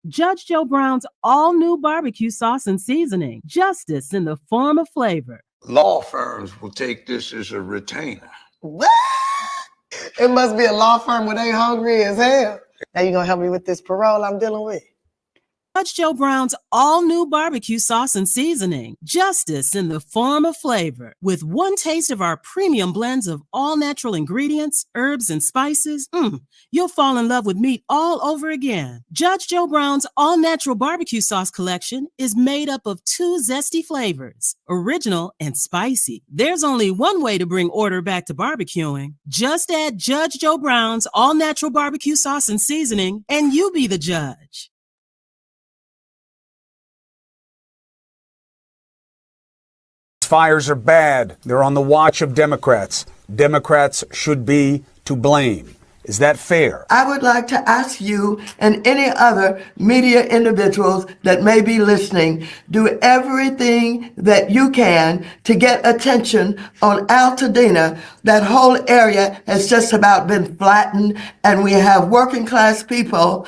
Judge Joe Brown's all-new barbecue sauce and seasoning. Justice in the form of flavor. Law firms will take this as a retainer. What? It must be a law firm where they hungry as hell. Now you gonna help me with this parole I'm dealing with? Judge Joe Brown's all-new barbecue sauce and seasoning. Justice in the form of flavor. With one taste of our premium blends of all-natural ingredients, herbs, and spices, you'll fall in love with meat all over again. Judge Joe Brown's all-natural barbecue sauce collection is made up of 2 zesty flavors, original and spicy. There's only one way to bring order back to barbecuing. Just add Judge Joe Brown's all-natural barbecue sauce and seasoning, and you be the judge. Fires are bad. They're on the watch of Democrats. Democrats should be to blame. Is that fair? I would like to ask you and any other media individuals that may be listening, do everything that you can to get attention on Altadena. That whole area has just about been flattened, and we have working class people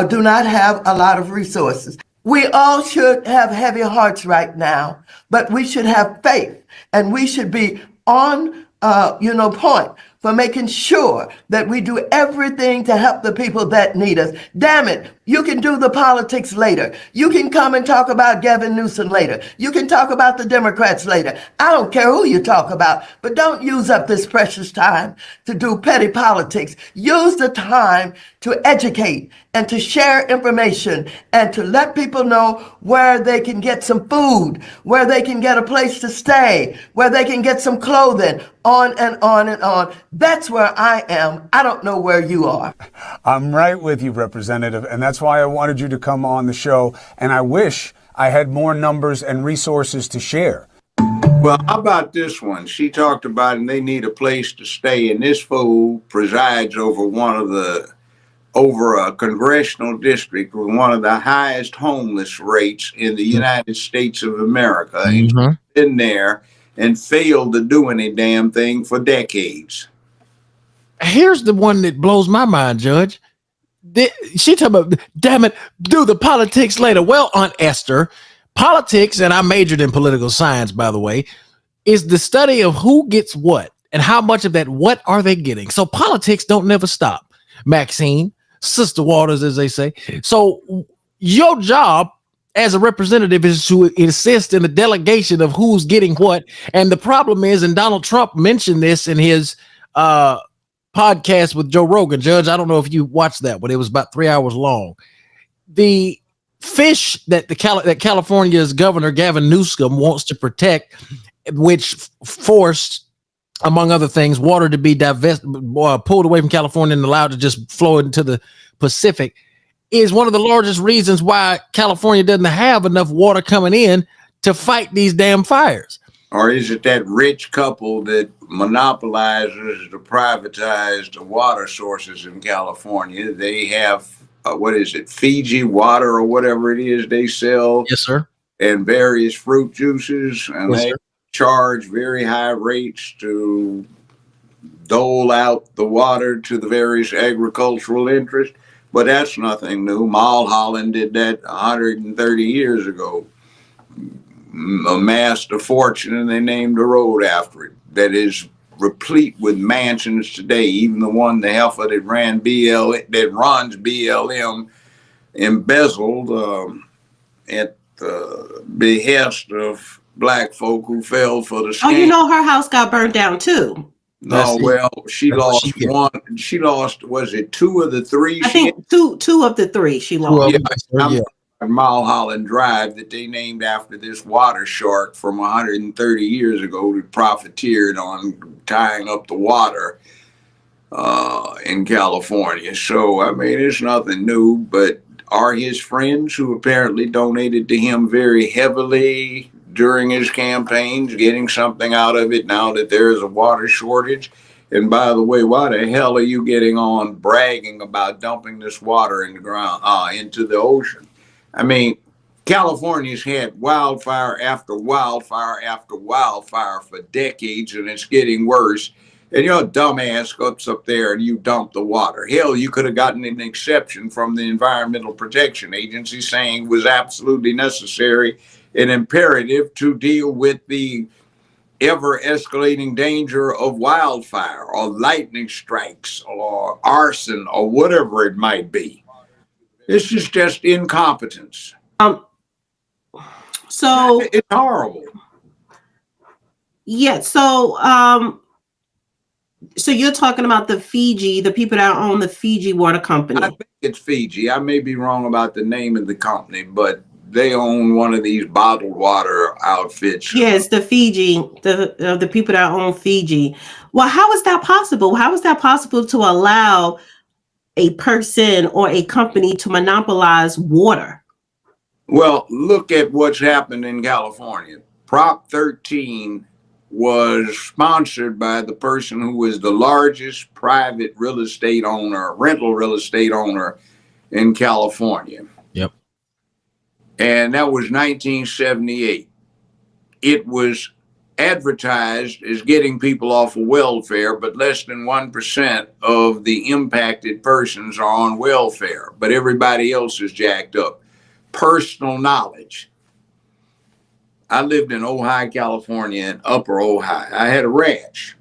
do not have a lot of resources. We all should have heavy hearts right now, but we should have faith, and we should be on, point for making sure that we do everything to help the people that need us. Damn it, you can do the politics later. You can come and talk about Gavin Newsom later. You can talk about the Democrats later. I don't care who you talk about, but don't use up this precious time to do petty politics. Use the time to educate and to share information and to let people know where they can get some food, where they can get a place to stay, where they can get some clothing, on and on and on. That's where I am. I don't know where you are. I'm right with you, Representative, and that's why I wanted you to come on the show, and I wish I had more numbers and resources to share. Well, how about this one? She talked about and they need a place to stay, and this fool presides over a congressional district with one of the highest homeless rates in the United States of America. He's been there and failed to do any damn thing for decades. Here's the one that blows my mind, Judge. She talking about, damn it, do the politics later. Well, Aunt Esther, politics, and I majored in political science, by the way, is the study of who gets what and how much of that what are they getting. So politics don't never stop, Maxine, Sister Waters, as they say. So your job as a representative is to assist in the delegation of who's getting what. And the problem is, and Donald Trump mentioned this in his podcast with Joe Rogan. Judge, I don't know if you watched that, but it was about 3 hours long. The fish that that California's Governor Gavin Newsom wants to protect, which forced, among other things, water to be pulled away from California and allowed to just flow into the Pacific, is one of the largest reasons why California doesn't have enough water coming in to fight these damn fires. Or is it that rich couple that monopolizes to privatize the water sources in California? They have, Fiji water or whatever it is they sell. Yes, sir. And various fruit juices. And they charge very high rates to dole out the water to the various agricultural interests. But that's nothing new. Mulholland did that 130 years ago. Amassed a fortune, and they named a road after it that is replete with mansions today. Even the one, the heifer that runs BLM, embezzled at the behest of black folk who fell for the scam. Oh, you know her house got burned down too. No, well, she lost one. She lost, was it 2 of the 3? I think two of the 3 she lost. Mulholland Drive, that they named after this water shark from 130 years ago who profiteered on tying up the water in California. So, I mean, it's nothing new, but are his friends who apparently donated to him very heavily during his campaigns getting something out of it now that there is a water shortage? And by the way, why the hell are you getting on bragging about dumping this water in the ground, into the ocean? I mean, California's had wildfire after wildfire after wildfire for decades, and it's getting worse. and your dumbass goes up there and you dump the water. Hell, you could have gotten an exception from the Environmental Protection Agency saying it was absolutely necessary and imperative to deal with the ever escalating danger of wildfire or lightning strikes or arson or whatever it might be. This is just incompetence. So it's horrible. Yeah. So you're talking about the people that own the Fiji Water Company. I think it's Fiji. I may be wrong about the name of the company, but they own one of these bottled water outfits. Yes, the people that own Fiji. Well, how is that possible? How is that possible to allow a person or a company to monopolize water? Well, look at what's happened in California. Prop 13 was sponsored by the person who was the largest private rental real estate owner in California. Yep. And that was 1978. It was advertised as getting people off of welfare, but less than 1% of the impacted persons are on welfare, but everybody else is jacked up. Personal knowledge. I lived in Ojai, California, in Upper Ojai. I had a ranch.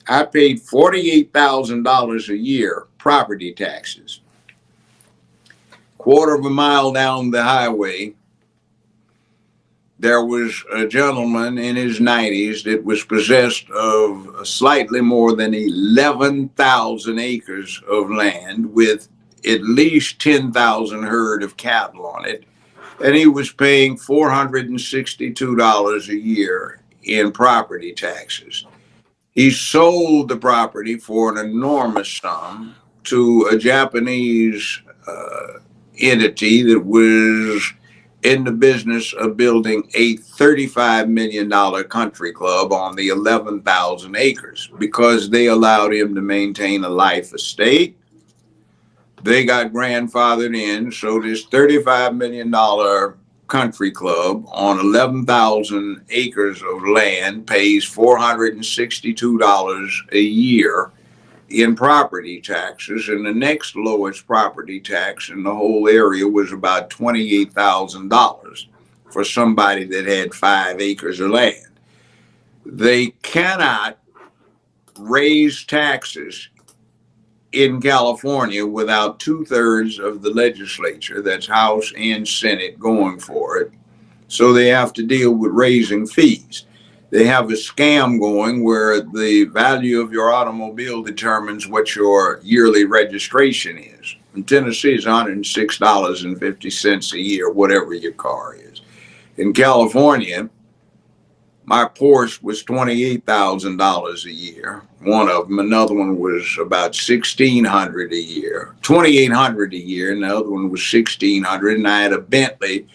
I paid $48,000 a year property taxes. Quarter of a mile down the highway, there was a gentleman in his 90s that was possessed of slightly more than 11,000 acres of land with at least 10,000 herd of cattle on it. And he was paying $462 a year in property taxes. He sold the property for an enormous sum to a Japanese entity that was in the business of building a $35 million country club on the 11,000 acres because they allowed him to maintain a life estate. They got grandfathered in, so this $35 million country club on 11,000 acres of land pays $462 a year in property taxes, and the next lowest property tax in the whole area was about $28,000 for somebody that had 5 acres of land. They cannot raise taxes in California without 2/3 of the legislature, that's House and Senate, going for it. So they have to deal with raising fees. They have a scam going where the value of your automobile determines what your yearly registration is. In Tennessee, it's $106.50 a year, whatever your car is. In California, my Porsche was $28,000 a year. One of them, another one was about $1,600 a year, $2,800 a year, and the other one was $1,600. And I had a Bentley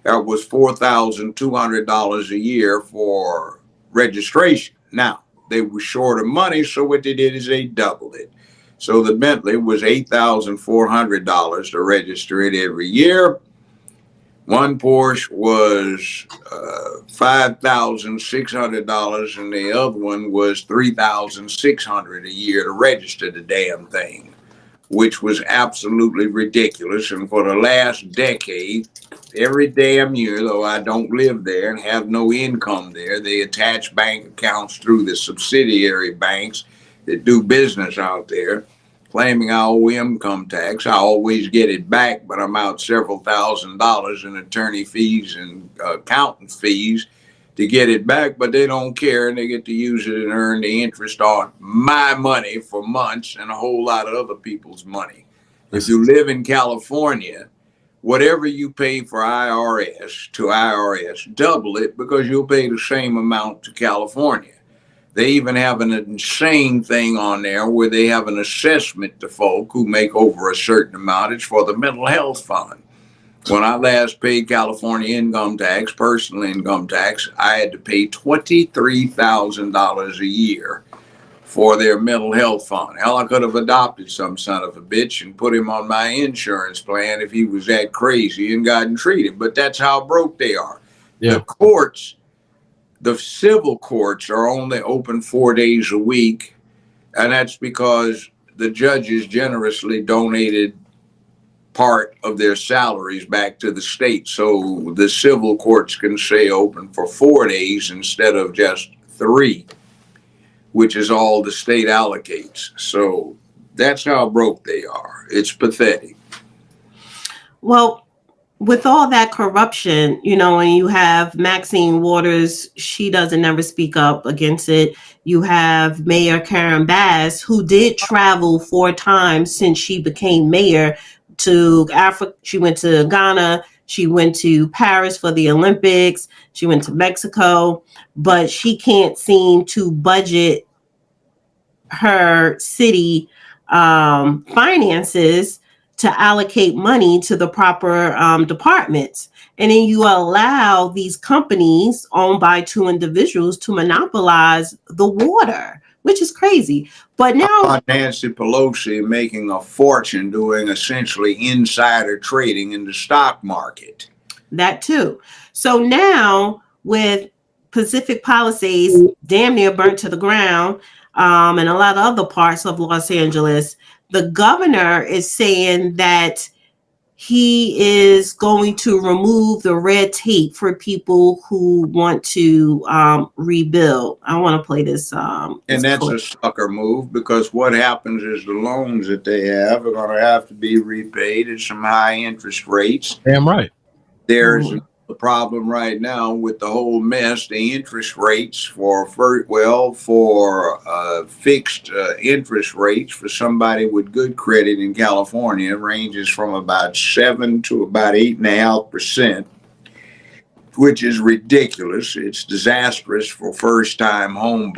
that was $4,200 a year for registration. Now, they were short of money, so what they did is they doubled it. So the Bentley was $8,400 to register it every year. One Porsche was $5,600, and the other one was $3,600 a year to register the damn thing, which was absolutely ridiculous. And for the last decade, every damn year, though I don't live there and have no income there, they attach bank accounts through the subsidiary banks that do business out there, claiming I owe income tax. I always get it back, but I'm out several $1,000s in attorney fees and accountant fees to get it back, but they don't care, and they get to use it and earn the interest on my money for months and a whole lot of other people's money. If you live in California, whatever you pay for IRS to IRS, double it, because you'll pay the same amount to California. They even have an insane thing on there where they have an assessment to folk who make over a certain amount. It's for the mental health fund. When I last paid California income tax, personal income tax, I had to pay $23,000 a year for their mental health fund. Hell, I could have adopted some son of a bitch and put him on my insurance plan if he was that crazy and gotten treated. But that's how broke they are. Yeah. The courts, the civil courts, are only open 4 days a week. And that's because the judges generously donated part of their salaries back to the state. So the civil courts can stay open for 4 days instead of just 3, which is all the state allocates. So that's how broke they are. It's pathetic. Well, with all that corruption, you know, and you have Maxine Waters, she doesn't never speak up against it. You have Mayor Karen Bass, who did travel 4 times since she became mayor to Africa. She went to Ghana. She went to Paris for the Olympics. She went to Mexico, but she can't seem to budget her city finances to allocate money to the proper departments. And then you allow these companies owned by 2 individuals to monopolize the water, which is crazy. But now Nancy Pelosi making a fortune doing essentially insider trading in the stock market. That too. So now with Pacific Palisades damn near burnt to the ground, and a lot of other parts of Los Angeles, the governor is saying that he is going to remove the red tape for people who want to rebuild. I want to play this. And that's clip. A sucker move, because what happens is the loans that they have are going to have to be repaid at some high interest rates. Damn right. There's the problem right now with the whole mess. The interest rates for fixed interest rates for somebody with good credit in California ranges from about 7 to about 8.5%, which is ridiculous. It's disastrous for first-time home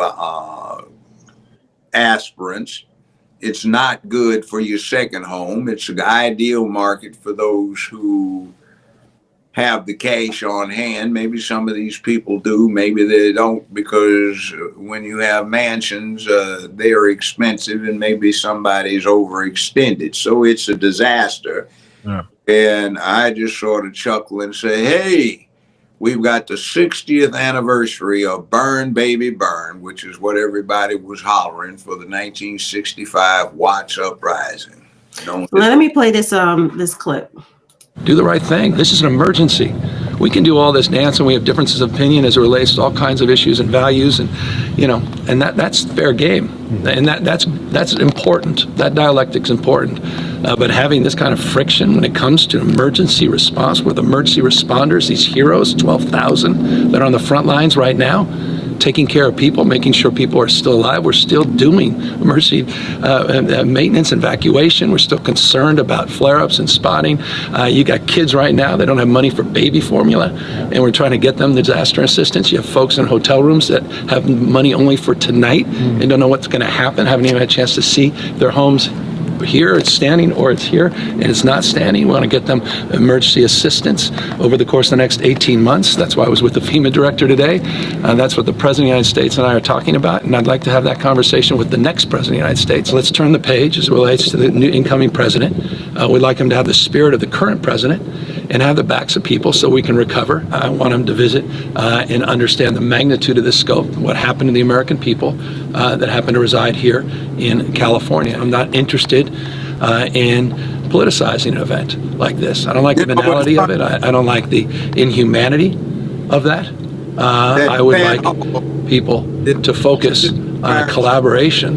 aspirants. It's not good for your second home. It's an ideal market for those who have the cash on hand. Maybe some of these people do, maybe they don't, because when you have mansions, they are expensive and maybe somebody's overextended. So it's a disaster. Yeah. And I just sort of chuckle and say, hey, we've got the 60th anniversary of Burn Baby Burn, which is what everybody was hollering for the 1965 Watts Uprising. Let me play this clip. Do the right thing. This is an emergency. We can do all this dance, and we have differences of opinion as it relates to all kinds of issues and values, and and that's fair game, and that's important. That dialectic's important. But having this kind of friction when it comes to emergency response with emergency responders, these heroes, 12,000 that are on the front lines right now, taking care of people, making sure people are still alive. We're still doing emergency maintenance, evacuation. We're still concerned about flare-ups and spotting. You got kids right now that don't have money for baby formula, and we're trying to get them disaster assistance. You have folks in hotel rooms that have money only for tonight and don't know what's going to happen, haven't even had a chance to see their homes. Here it's standing, or it's here and it's not standing. We want to get them emergency assistance over the course of the next 18 months. That's why I was with the FEMA director today. That's what the President of the United States and I are talking about, and I'd like to have that conversation with the next President of the United States. Let's turn the page as it relates to the new incoming president. We'd like him to have the spirit of the current president and have the backs of people so we can recover. I want him to visit and understand the magnitude of this scope, what happened to the American people that happen to reside here in California. I'm not interested in politicizing an event like this. I don't like the banality of it. I don't like the inhumanity of that. I would like people to focus on a collaboration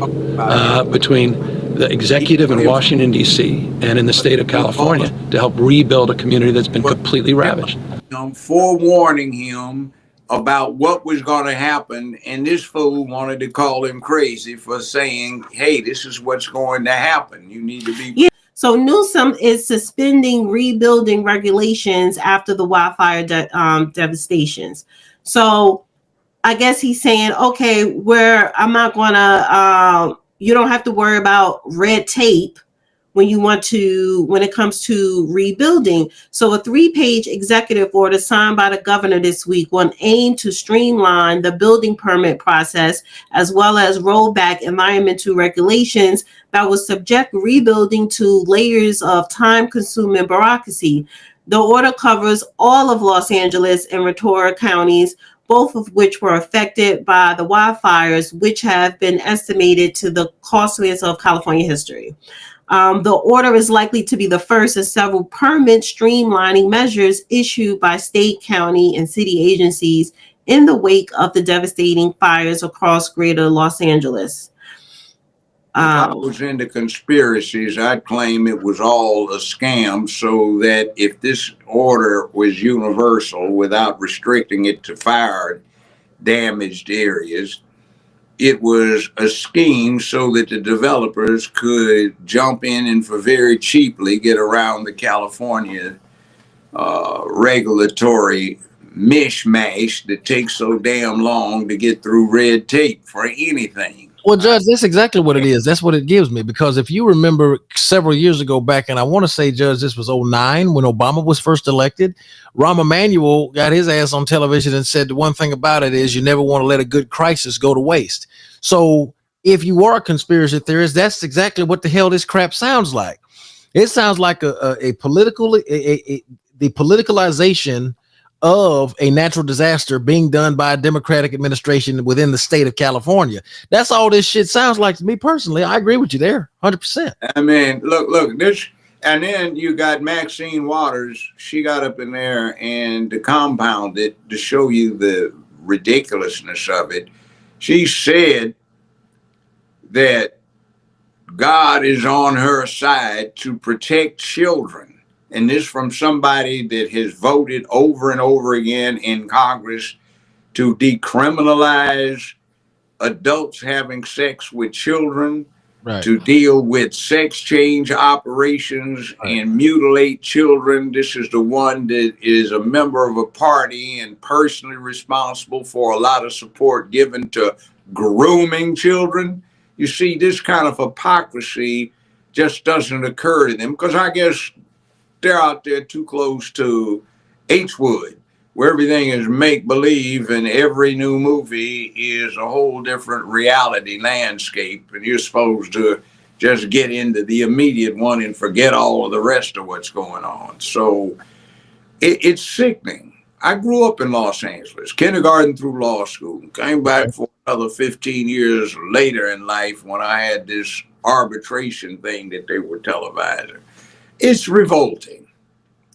between the executive in Washington, D.C. and in the state of California to help rebuild a community that's been completely ravaged. I'm forewarning him about what was going to happen, and this fool wanted to call him crazy for saying, hey, this is what's going to happen. You need to be... Yeah. So Newsom is suspending rebuilding regulations after the wildfire devastations. So I guess he's saying, okay, I'm not going to... you don't have to worry about red tape when it comes to rebuilding. So a 3-page executive order signed by the governor this week will aim to streamline the building permit process, as well as roll back environmental regulations that will subject rebuilding to layers of time-consuming bureaucracy. The order covers all of Los Angeles and Ventura counties, both of which were affected by the wildfires, which have been estimated to the costliest of California history. The order is likely to be the first of several permit streamlining measures issued by state, county, and city agencies in the wake of the devastating fires across greater Los Angeles. If I was into conspiracies, I'd claim it was all a scam, so that if this order was universal without restricting it to fire damaged areas, it was a scheme so that the developers could jump in and for very cheaply get around the California regulatory mishmash that takes so damn long to get through red tape for anything. Well, Judge, that's exactly what it is. That's what it gives me, because if you remember several years ago back, and I want to say, Judge, this was 2009 when Obama was first elected, Rahm Emanuel got his ass on television and said the one thing about it is you never want to let a good crisis go to waste. So if you are a conspiracy theorist, that's exactly what the hell this crap sounds like. It sounds like the politicalization of a natural disaster being done by a Democratic administration within the state of California. That's all this shit sounds like to me personally. I agree with you there, 100%. I mean, look, this, and then you got Maxine Waters. She got up in there and to compound it, to show you the ridiculousness of it, she said that God is on her side to protect children. And this from somebody that has voted over and over again in Congress to decriminalize adults having sex with children, right, to deal with sex change operations, right, and mutilate children. This is the one that is a member of a party and personally responsible for a lot of support given to grooming children. You see, this kind of hypocrisy just doesn't occur to them, because I guess they're out there too close to H-Wood, where everything is make-believe and every new movie is a whole different reality landscape, and you're supposed to just get into the immediate one and forget all of the rest of what's going on. So it's sickening. I grew up in Los Angeles, kindergarten through law school, came back for another 15 years later in life when I had this arbitration thing that they were televising. It's revolting.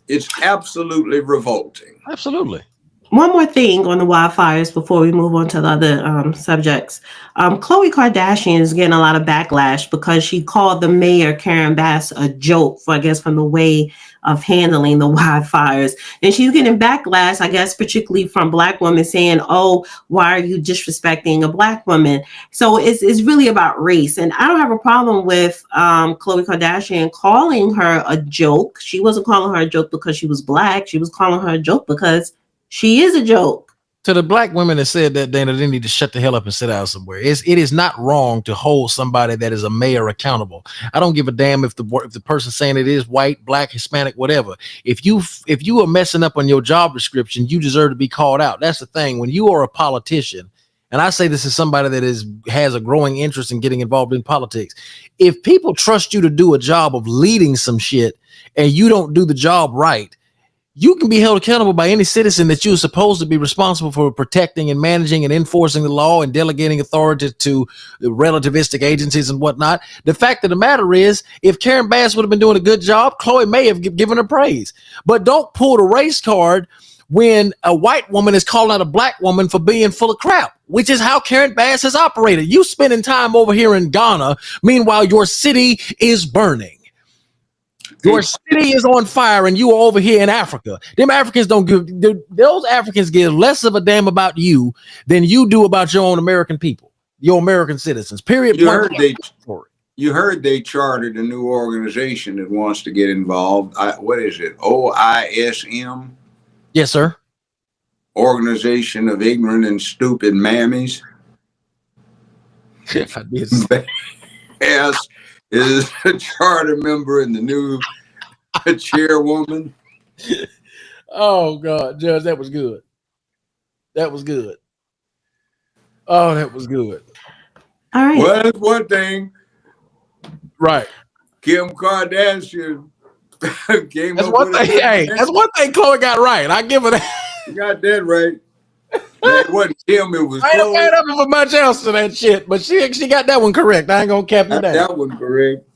It's absolutely revolting. Absolutely. One more thing on the wildfires before we move on to the other subjects. Khloe Kardashian is getting a lot of backlash because she called the mayor, Karen Bass, a joke, I guess, from the way of handling the wildfires. And she's getting backlash, I guess, particularly from Black women saying, oh, why are you disrespecting a Black woman? So it's really about race. And I don't have a problem with Khloe Kardashian calling her a joke. She wasn't calling her a joke because she was Black. She was calling her a joke because she is a joke. To the Black women that said that, Dana, they need to shut the hell up and sit down somewhere. It is not wrong to hold somebody that is a mayor accountable. I don't give a damn if the person saying it is white, Black, Hispanic, whatever. If you are messing up on your job description, you deserve to be called out. That's the thing. When you are a politician, and I say this is somebody that has a growing interest in getting involved in politics. If people trust you to do a job of leading some shit and you don't do the job right, you can be held accountable by any citizen that you're supposed to be responsible for protecting and managing and enforcing the law and delegating authority to relativistic agencies and whatnot. The fact of the matter is, if Karen Bass would have been doing a good job, Khloe may have given her praise. But don't pull the race card when a white woman is calling out a Black woman for being full of crap, which is how Karen Bass has operated. You spending time over here in Ghana, meanwhile your city is burning. Your city is on fire and you are over here in Africa. Them Africans those Africans give less of a damn about you than you do about your own American people, your American citizens, period. You heard they chartered a new organization that wants to get involved. What is it? OISM? Yes, sir. Organization of Ignorant and Stupid Mammies. If I did. Yes. Is a charter member and the new chairwoman. Oh God, Judge, that was good. That was good. Oh, that was good. All right. Well, that's one thing. Right. Kim Kardashian came that's up one with thing. Hey, that's one thing Khloe got right. I give her that. You got that right. It wasn't him, it was I ain't close. up for much else to that shit, but she got that one correct. I ain't gonna cap you Got down. that one correct.